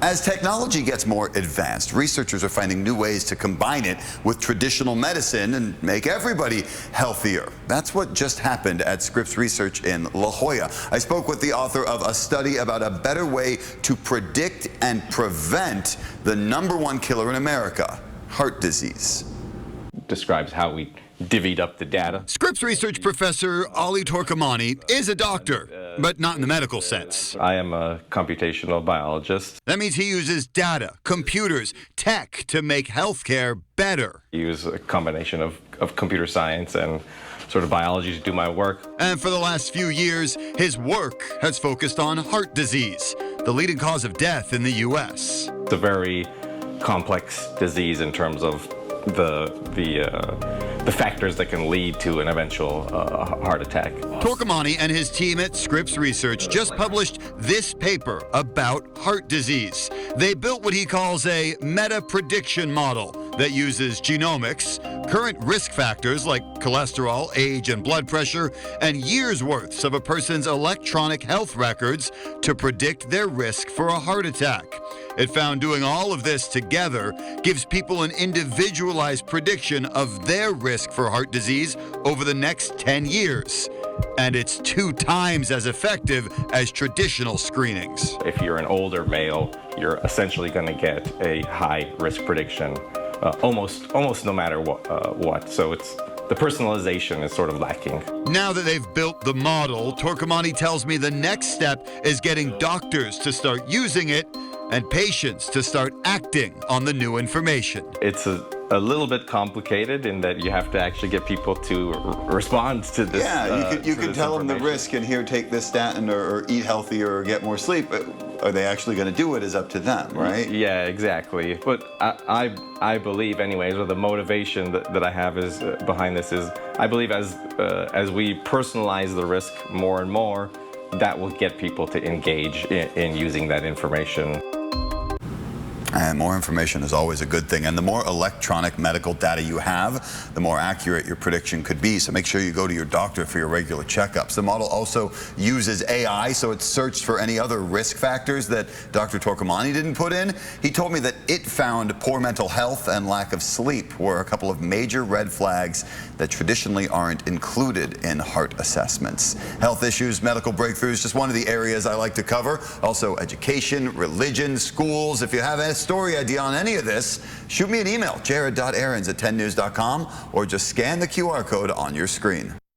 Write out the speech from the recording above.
As technology gets more advanced, researchers are finding new ways to combine it with traditional medicine and make everybody healthier. That's what just happened at Scripps Research in La Jolla. I spoke with the author of a study about a better way to predict and prevent the #1 killer in America, heart disease. Describes how we divvied up the data. Scripps Research professor Ali Torkamani is a doctor, but not in the medical sense. I am a computational biologist. That means he uses data, computers, tech to make healthcare better. I use a combination of computer science and sort of biology to do my work. And for the last few years, his work has focused on heart disease, the leading cause of death in the U.S. It's a very complex disease in terms of the factors that can lead to an eventual heart attack. Torkamani and his team at Scripps Research just published this paper about heart disease. They built what he calls a meta-prediction model that uses genomics, current risk factors like cholesterol, age, and blood pressure, and years' worths of a person's electronic health records to predict their risk for a heart attack. It found doing all of this together gives people an individualized prediction of their risk for heart disease over the next 10 years. And it's 2 times as effective as traditional screenings. If you're an older male, you're essentially going to get a high risk prediction almost no matter what. So the personalization is sort of lacking. Now that they've built the model, Torkamani tells me the next step is getting doctors to start using it and patients to start acting on the new information. It's a little bit complicated in that you have to actually get people to respond to this. Yeah, you could tell them the risk and here, take this statin or eat healthier or get more sleep. But are they actually going to do it is up to them, right? Yeah, exactly. But I believe anyways, or the motivation that I have is behind this is, I believe as we personalize the risk more and more, that will get people to engage in using that information. And more information is always a good thing. And the more electronic medical data you have, the more accurate your prediction could be. So make sure you go to your doctor for your regular checkups. The model also uses AI, so it searched for any other risk factors that Dr. Torkamani didn't put in. He told me that it found poor mental health and lack of sleep were a couple of major red flags that traditionally aren't included in heart assessments. Health issues, medical breakthroughs, just one of the areas I like to cover. Also education, religion, schools. If you have a story idea on any of this, shoot me an email, jared.aarons@10news.com, or just scan the QR code on your screen.